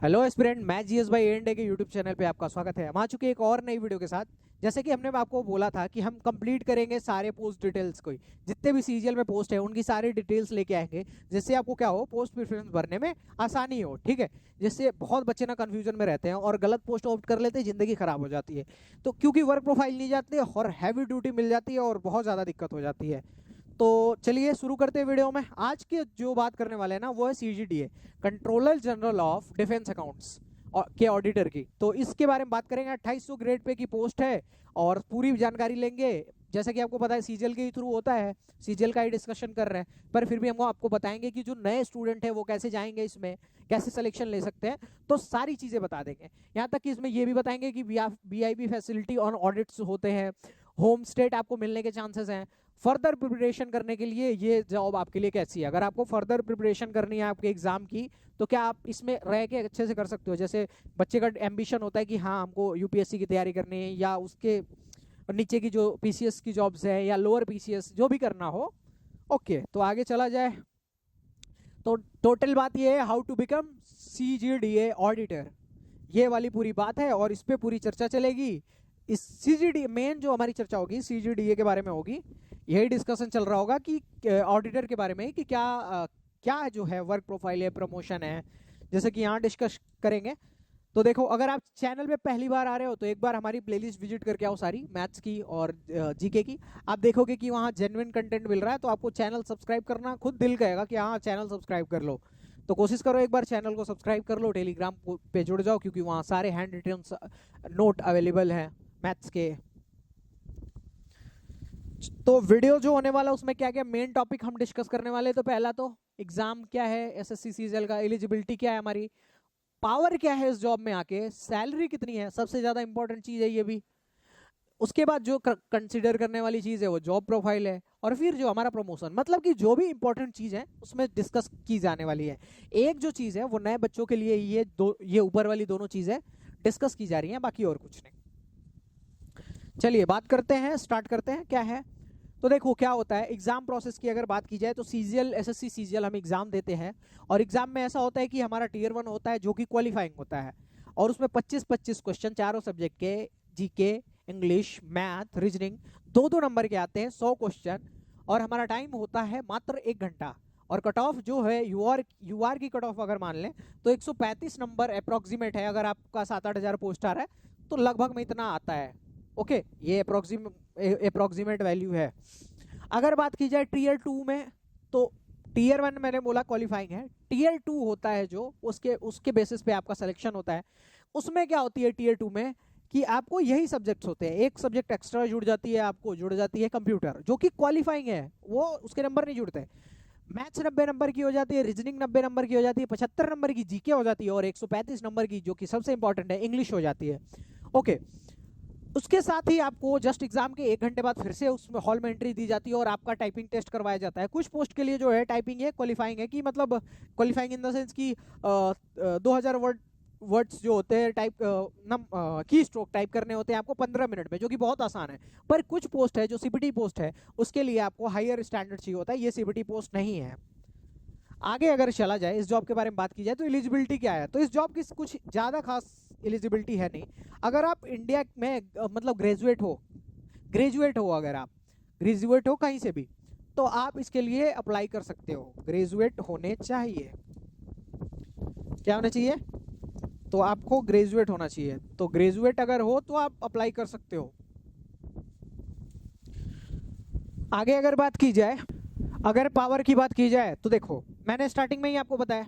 Hello aspirant, मैं GS भाई and के यूट्यूब चैनल पे आपका स्वागत है। हम आ चुके हैं एक और नई वीडियो के साथ। जैसे कि हमने आपको बोला था कि हम कंप्लीट करेंगे सारे पोस्ट डिटेल्स को, जितने भी सीजीएल में पोस्ट है उनकी सारी डिटेल्स लेके आएंगे, जिससे आपको क्या हो, पोस्ट प्रेफरेंस भरने में आसानी हो। ठीक है, जिससे बहुत बच्चे ना कंफ्यूजन में रहते हैं और गलत पोस्ट ऑप्ट कर लेते हैं, जिंदगी खराब हो जाती है। तो क्योंकि वर्क प्रोफाइल नहीं जाती और हैवी ड्यूटी मिल जाती है और बहुत ज़्यादा दिक्कत हो जाती है। तो चलिए शुरू करते हैं वीडियो में। आज के जो बात करने वाले हैं ना, वो है CGDA, controller general of defence accounts के ऑडिटर की। तो इसके बारे में बात करेंगे। 2800 ग्रेड पे की पोस्ट है और पूरी जानकारी लेंगे। जैसा कि आपको पता है सीजीएल के थ्रू होता है, सीजीएल का ही डिस्कशन कर रहे हैं, पर फिर भी हम आपको बताएंगे कि जो नए स्टूडेंट है वो कैसे जाएंगे, इसमें कैसे सिलेक्शन ले सकते हैं। तो सारी चीजें बता देंगे। यहाँ तक कि इसमें ये भी बताएंगे कि वीआईपी फैसिलिटी ऑन ऑडिट्स होते हैं, होम स्टेट आपको मिलने के चांसेस हैं, फर्दर प्रिपरेशन करने के लिए ये जॉब आपके लिए कैसी है। अगर आपको फर्दर प्रिपरेशन करनी है आपके एग्जाम की, तो क्या आप इसमें रह के अच्छे से कर सकते हो। जैसे बच्चे का एम्बिशन होता है कि हाँ हमको यूपीएससी की तैयारी करनी है, या उसके नीचे की जो पीसीएस की जॉब्स है या लोअर पीसीएस जो भी करना हो। ओके, तो आगे चला जाए। तो टोटल बात ये है, हाउ टू बिकम सीजीडीए ऑडिटर, ये वाली पूरी बात है और इस पे पूरी चर्चा चलेगी। इस सीजीडी मेन जो हमारी चर्चा होगी सीजीडीए के बारे में होगी। यही डिस्कशन चल रहा होगा कि ऑडिटर के बारे में कि क्या जो है वर्क प्रोफाइल है, प्रमोशन है, जैसे कि यहाँ डिस्कस करेंगे। तो देखो, अगर आप चैनल पे पहली बार आ रहे हो तो एक बार हमारी प्लेलिस्ट विजिट करके आओ, सारी मैथ्स की और जीके की। आप देखोगे कि वहाँ जेन्युइन कंटेंट मिल रहा है, तो आपको चैनल सब्सक्राइब करना खुद दिल कहेगा कि हाँ चैनल सब्सक्राइब कर लो। तो कोशिश करो एक बार चैनल को सब्सक्राइब कर लो, टेलीग्राम पे जुड़ जाओ, क्योंकि वहाँ सारे हैंड रिटन नोट अवेलेबल हैं मैथ्स के। तो वीडियो जो होने वाला उसमें क्या क्या मेन टॉपिक हम डिस्कस करने वाले हैं। तो पहला तो एग्जाम क्या है, एसएससी सीजीएल का एलिजिबिलिटी क्या है हमारी, पावर क्या है इस जॉब में आके, सैलरी कितनी है, सबसे ज्यादा इंपॉर्टेंट चीज है ये भी। उसके बाद जो कंसिडर करने वाली चीज है वो जॉब प्रोफाइल है, और फिर जो हमारा प्रमोशन, मतलब कि जो भी इंपॉर्टेंट चीज है उसमें डिस्कस की जाने वाली है। एक जो चीज है वो नए बच्चों के लिए ये ऊपर वाली दोनों चीजें डिस्कस की जा रही हैं, बाकी और कुछ नहीं। चलिए बात करते हैं, स्टार्ट करते हैं क्या है। तो देखो क्या होता है एग्जाम प्रोसेस की अगर बात की जाए, तो सीजीएल एसएससी सीजीएल हम एग्जाम देते हैं, और एग्जाम में ऐसा होता है कि हमारा टीयर 1 होता है जो कि क्वालिफाइंग होता है, और उसमें 25-25 क्वेश्चन चारों सब्जेक्ट के, GK, English, math, reasoning, 2-2 number के आते हैं, 100 क्वेश्चन, और हमारा टाइम होता है मात्र 1 घंटा। और कट ऑफ जो है यूआर की कट ऑफ अगर मान लें तो 135 नंबर अप्रोक्सीमेट है। अगर आपका 7-8 हजार पोस्ट आ रहा है तो लगभग में इतना आता है। ओके, ये अप्रोक्सीमेट वैल्यू है। अगर बात की जाए टीयर 2 में, तो टीयर 1 मैंने बोला क्वालिफाइंग है, टीयर 2 होता है जो उसके बेसिस पे आपका सिलेक्शन होता है। उसमें क्या होती है टीयर 2 में कि आपको यही सब्जेक्ट्स होते हैं, एक सब्जेक्ट एक्स्ट्रा जुड़ जाती है, आपको जुड़ जाती है कंप्यूटर, जो कि क्वालिफाइंग है, वो उसके नंबर नहीं जुड़ते। मैथ्स 90 नंबर की हो जाती है, रीजनिंग 90 नंबर की हो जाती है, 75 नंबर की जीके हो जाती है, और 135 नंबर की जो कि सबसे इंपॉर्टेंट है इंग्लिश हो जाती है। ओके, उसके साथ ही आपको जस्ट एग्जाम के 1 घंटे बाद फिर से उसमें हॉल में एंट्री दी जाती है और आपका टाइपिंग टेस्ट करवाया जाता है। कुछ पोस्ट के लिए जो है टाइपिंग है क्वालिफाइंग है, कि मतलब क्वालिफाइंग इन द सेंस कि 2000 वर्ड्स जो होते हैं टाइप की स्ट्रोक टाइप करने होते हैं आपको 15 मिनट में, जो कि बहुत आसान है। पर कुछ पोस्ट है जो सीबीटी पोस्ट है, उसके लिए आपको हायर स्टैंडर्ड चाहिए होता है, ये सीबीटी पोस्ट नहीं है। आगे अगर चला जाए, इस जॉब के बारे में बात की जाए तो एलिजिबिलिटी क्या है, तो इस जॉब की कुछ ज़्यादा खास एलिजिबिलिटी है नहीं। अगर आप इंडिया में मतलब ग्रेजुएट हो, अगर आप ग्रेजुएट हो कहीं से भी, तो आप इसके लिए अप्लाई कर सकते हो। ग्रेजुएट होने चाहिए, क्या होना चाहिए, तो आपको ग्रेजुएट होना चाहिए। तो ग्रेजुएट अगर हो तो आप अप्लाई कर सकते हो। आगे अगर बात की जाए, अगर पावर की बात की जाए, तो देखो मैंने स्टार्टिंग में ही आपको बताया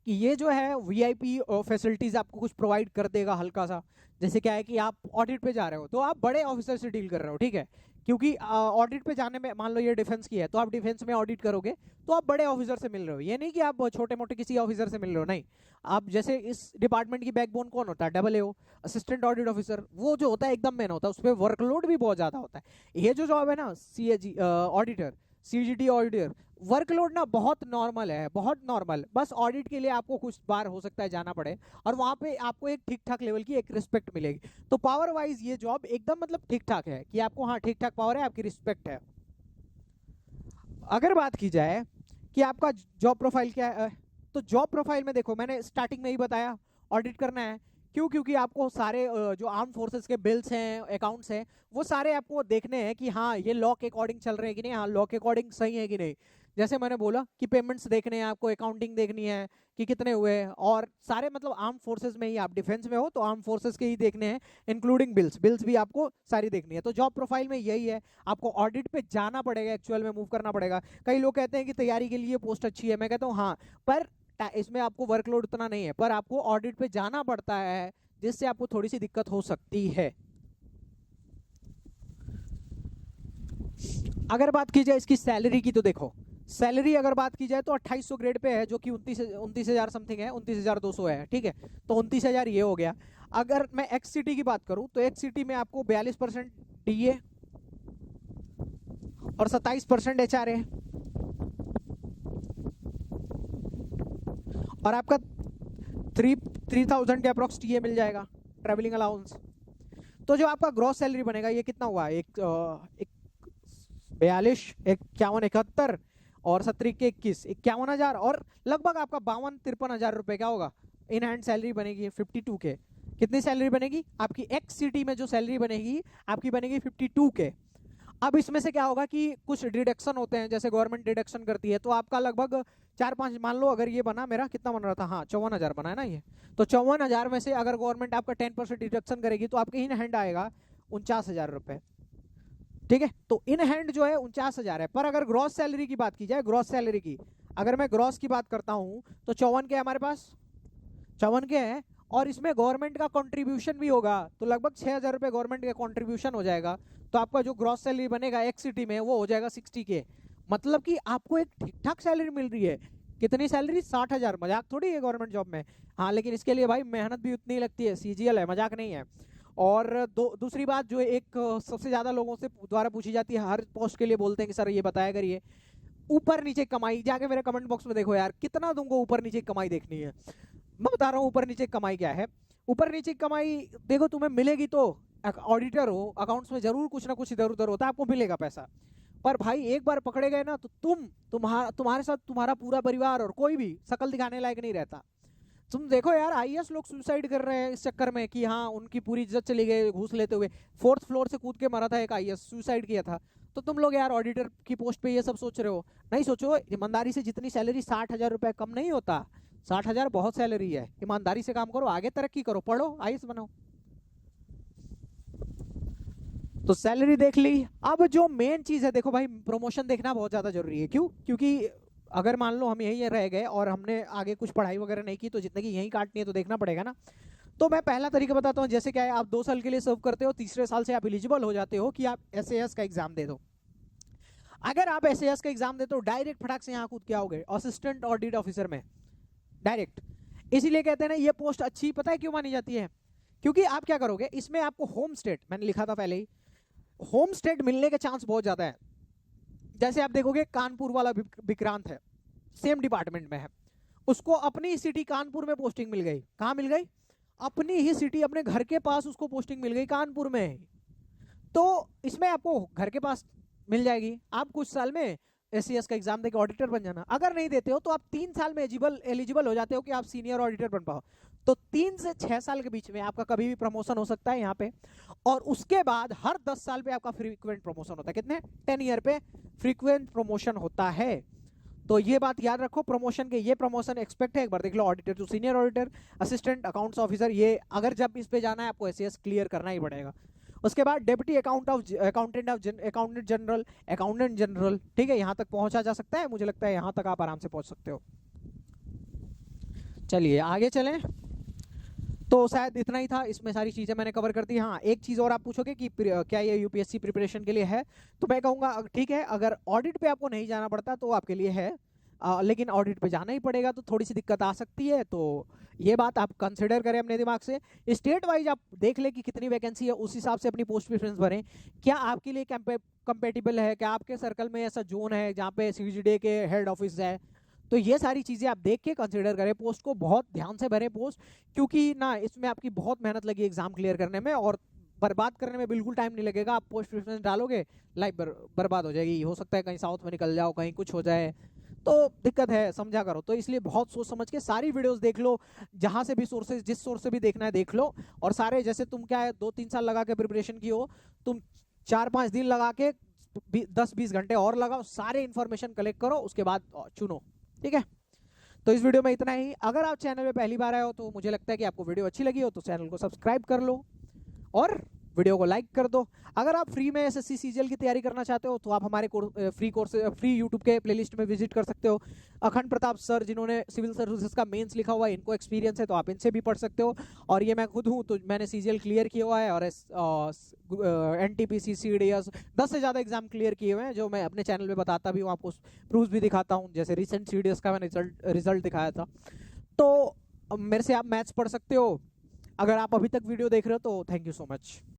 कि ये जो है वीआईपी फैसिलिटीज आपको कुछ प्रोवाइड कर देगा हल्का सा। जैसे क्या है कि आप ऑडिट पे जा रहे हो तो आप बड़े ऑफिसर से डील कर रहे हो, ठीक है, क्योंकि ऑडिट पे जाने में, मान लो ये डिफेंस की है तो आप डिफेंस में ऑडिट करोगे तो आप बड़े ऑफिसर से मिल रहे हो। ये नहीं कि आप छोटे मोटे किसी ऑफिसर से मिल रहे हो, नहीं। आप जैसे इस डिपार्टमेंट की बैकबोन कौन होता है, डबल एओ, असिस्टेंट ऑडिट ऑफिसर, वो जो होता है एकदम मेन होता है, उस पर वर्कलोड भी बहुत ज्यादा होता है। ये जो जॉब है ना CAG auditor, CGD auditor, workload ना बहुत नॉर्मल है, बहुत नॉर्मल। बस ऑडिट के लिए आपको कुछ बार हो सकता है जाना पड़े, और वहां पे आपको एक ठीक ठाक लेवल की एक रिस्पेक्ट मिलेगी। तो पावर वाइज ये जॉब एकदम मतलब ठीक ठाक है कि आपको हाँ ठीक ठाक पावर है, आपकी रिस्पेक्ट है। अगर बात की जाए कि आपका जॉब प्रोफाइल क्या है, तो जॉब प्रोफाइल में देखो मैंने स्टार्टिंग में ही बताया, ऑडिट करना है। क्यों? क्योंकि आपको सारे जो आर्म फोर्सेस के बिल्स हैं, अकाउंट्स हैं, वो सारे आपको देखने हैं कि हाँ ये लॉ के अकॉर्डिंग चल रहे हैं कि नहीं, हाँ लॉ के अकॉर्डिंग सही है कि नहीं। जैसे मैंने बोला कि पेमेंट्स देखने हैं आपको, अकाउंटिंग देखनी है कि कितने हुए, और सारे मतलब आर्म फोर्सेस में ही, आप डिफेंस में हो तो आर्म फोर्सेस के ही देखने हैं, इंक्लूडिंग बिल्स भी आपको सारी देखनी है। तो जॉब प्रोफाइल में यही है, आपको ऑडिट पे जाना पड़ेगा, एक्चुअल में मूव करना पड़ेगा। कई लोग कहते हैं कि तैयारी के लिए पोस्ट अच्छी है, मैं कहता हूँ हाँ, पर इसमें आपको वर्कलोड उतना नहीं है, पर आपको ऑडिट पे जाना पड़ता है, जिससे आपको थोड़ी सी दिक्कत हो सकती है। अगर बात की जाए इसकी सैलरी की, तो देखो सैलरी अगर बात की जाए तो 2800 ग्रेड पे है, जो कि 29,000 समथिंग है, 29,200 है, ठीक है। तो 29,000 ये हो गया। अगर मैं एक्स सिटी की बात करूं तो एक्स सिटी में आपको 42% डीए और 27% एचआरए, और आपका 3,000 के अप्रोक्स टीए मिल जाएगा, ट्रेवलिंग अलाउंस। तो जो आपका ग्रॉस सैलरी बनेगा ये कितना हुआ, एक 42, 51, 71 और 17 के 21, 51,000, और लगभग आपका 52-53,000 रुपए क्या होगा, इन हैंड सैलरी बनेगी 52 के। कितनी सैलरी बनेगी आपकी एक्स सिटी में? जो सैलरी बनेगी आपकी बनेगी 52 के। अब इसमें से क्या होगा कि कुछ डिडक्शन होते हैं, जैसे गवर्नमेंट डिडक्शन करती है, तो आपका लगभग 4-5, मान लो अगर ये बना मेरा, कितना बन रहा था, हाँ 54,000 बना है ना ये, तो 54,000 में से अगर गवर्नमेंट आपका 10% डिडक्शन करेगी तो आपके इन हैंड आएगा 49,000 रुपए, ठीक है। तो इन हैंड जो है 49,000 है। पर अगर ग्रॉस सैलरी की बात की जाए, ग्रॉस सैलरी की अगर मैं ग्रॉस की बात करता हूं तो 54 के हमारे पास, 54 के हैं, और इसमें गवर्नमेंट का कंट्रीब्यूशन भी होगा, तो लगभग 6,000 रुपए गवर्नमेंट का कंट्रीब्यूशन हो जाएगा। तो आपका जो ग्रॉस सैलरी बनेगा एक्स सिटी में वो हो जाएगा 60 के। मतलब कि आपको एक ठीक ठाक सैलरी मिल रही है। कितनी सैलरी? 60,000। मजाक थोड़ी है गवर्नमेंट जॉब में। हाँ, लेकिन इसके लिए भाई मेहनत भी उतनी लगती है, सीजीएल है, मजाक नहीं है। और दूसरी बात जो एक सबसे ज्यादा लोगों से द्वारा पूछी जाती है, हर पोस्ट के लिए बोलते हैं कि सर ये बताया करिए, ऊपर नीचे कमाई। जाके मेरे कमेंट बॉक्स में देखो यार, कितना तुमको ऊपर नीचे कमाई देखनी है। मैं बता रहा हूँ ऊपर नीचे कमाई क्या है। ऊपर नीचे कमाई देखो तुम्हें मिलेगी तो, ऑडिटर हो, अकाउंट्स में जरूर कुछ ना कुछ इधर उधर होता है, आपको मिलेगा पैसा। पर भाई एक बार पकड़े गए ना तो तुम्हारे साथ तुम्हारा पूरा परिवार और कोई भी शकल दिखाने लायक नहीं रहता। तुम देखो यार, आईएएस लोग सुसाइड कर रहे हैं इस चक्कर में कि हाँ उनकी पूरी इज्जत चली गई घूस लेते हुए। 4th फ्लोर से कूद के मरा था एक आईएएस, सुसाइड किया था। तो तुम लोग यार ऑडिटर की पोस्ट पे ये सब सोच रहे हो, नहीं सोचो। ईमानदारी से जितनी सैलरी, 60,000 रुपए कम नहीं होता। 60,000 बहुत सैलरी है। ईमानदारी से काम करो, आगे तरक्की करो, पढ़ो, आईएएस बनो। तो सैलरी देख ली। अब जो मेन चीज है, देखो भाई प्रमोशन देखना बहुत ज्यादा जरूरी है। क्यों? क्योंकि अगर मान लो हम यहीं रह गए और हमने आगे कुछ पढ़ाई वगैरह नहीं की, तो जिंदगी यहीं काटनी है तो देखना पड़ेगा ना। तो मैं पहला तरीका बताता हूँ। जैसे क्या है, आप 2 साल के लिए सर्व करते हो, तीसरे साल से आप एलिजिबल हो जाते हो कि आप एसएएस का एग्जाम दे दो। अगर आप एसएएस का एग्जाम देते हो, डायरेक्ट फटाक से यहाँ कूद के आओगे असिस्टेंट ऑडिट ऑफिसर में, डायरेक्ट। इसीलिए कहते हैं ना ये पोस्ट अच्छी, पता है क्यों मानी जाती है? क्योंकि आप क्या करोगे, इसमें आपको होम स्टेट, मैंने लिखा था पहले ही, होम स्टेट मिलने के चांस बहुत ज्यादा है। जैसे आप देखोगे कानपुर वाला विक्रांत है, सेम डिपार्टमेंट में है, उसको अपनी सिटी कानपुर में पोस्टिंग मिल गई। कहां मिल गई? अपनी ही सिटी, अपने घर के पास उसको पोस्टिंग मिल गई, कानपुर में। तो इसमें आपको घर के पास मिल जाएगी। आप कुछ साल में एससीएस का एग्जाम देके ऑडिटर बन जाना। अगर नहीं देते हो तो आप 3 साल में एलिजिबल हो जाते हो कि आप सीनियर ऑडिटर बन पाओ। तो 3 से 6 साल के बीच में आपका कभी भी प्रमोशन हो सकता है यहाँ पे। और उसके बाद हर 10 साल पे आपका फ्रीक्वेंट प्रमोशन होता है। कितने? 10 ईयर पे फ्रीक्वेंट प्रमोशन होता है। तो ये बात याद रखो, प्रमोशन के ये प्रमोशन एक्सपेक्ट है। एक बार देख लो, auditor to senior auditor, assistant accounts officer, ये अगर जब इस पे जाना है आपको एससीएस क्लियर करना ही पड़ेगा। उसके बाद डेप्यूटी अकाउंटेंट जनरल, ठीक है, यहां तक पहुंचा जा सकता है। मुझे लगता है यहां तक आप आराम से पहुंच सकते हो। चलिए आगे चलें। तो शायद इतना ही था, इसमें सारी चीजें मैंने कवर कर दी। हाँ, एक चीज और आप पूछोगे कि क्या ये यूपीएससी प्रिपरेशन के लिए है, तो मैं कहूंगा ठीक है, अगर ऑडिट पे आपको नहीं जाना पड़ता तो आपके लिए है, लेकिन ऑडिट पे जाना ही पड़ेगा तो थोड़ी सी दिक्कत आ सकती है। तो ये बात आप कंसिडर करें अपने दिमाग से। स्टेट वाइज आप देख ले कि कितनी वैकेंसी है, उस हिसाब से अपनी पोस्ट प्रेफरेंस भरें। क्या आपके लिए कंपेटिबल है? क्या आपके सर्कल में ऐसा जोन है जहाँ पे सीजीडी के हेड ऑफिस है? तो ये सारी चीजें आप देख के कंसिडर करें। पोस्ट को बहुत ध्यान से भरें पोस्ट, क्योंकि ना इसमें आपकी बहुत मेहनत लगी एग्जाम क्लियर करने में, और बर्बाद करने में बिल्कुल टाइम नहीं लगेगा। आप पोस्ट प्रेफरेंस डालोगे, लाइफ बर्बाद हो जाएगी। हो सकता है कहीं साउथ में निकल जाओ, कहीं कुछ हो जाए। तो दिक्कत है, समझा करो। तो इसलिए बहुत सोच समझ के सारी वीडियोस देख लो, जहां से भी सोर्सेज, जिस सोर्स से भी देखना है देख लो। और सारे, जैसे तुम क्या है 2-3 साल लगा के प्रिपरेशन की हो, तुम 4-5 दिन लगा के 10-20 घंटे और लगाओ, सारे इंफॉर्मेशन कलेक्ट करो, उसके बाद चुनो, ठीक है। तो इस वीडियो में इतना ही। अगर आप चैनल में पहली बार आए हो तो मुझे लगता है कि आपको वीडियो अच्छी लगी हो तो चैनल को सब्सक्राइब कर लो और वीडियो को लाइक कर दो। अगर आप फ्री में एसएससी सीजीएल की तैयारी करना चाहते हो तो आप हमारे फ्री यूट्यूब के प्लेलिस्ट में विजिट कर सकते हो। अखंड प्रताप सर, जिन्होंने सिविल सर्विसेज का मेंस लिखा हुआ है, इनको एक्सपीरियंस है, तो आप इनसे भी पढ़ सकते हो। और ये मैं खुद हूँ, तो मैंने सीजीएल क्लियर किया हुआ है और एनटीपीसी, सीडीएस 10 से ज़्यादा एग्जाम क्लियर किए हुए हैं, जो मैं अपने चैनल पे बताता भी हूँ, आपको प्रूफ भी दिखाता हूँ। जैसे रिसेंट सीडीएस का मैंने रिजल्ट दिखाया था। तो मेरे से आप मैथ्स पढ़ सकते हो। अगर आप अभी तक वीडियो देख रहे हो तो थैंक यू सो मच।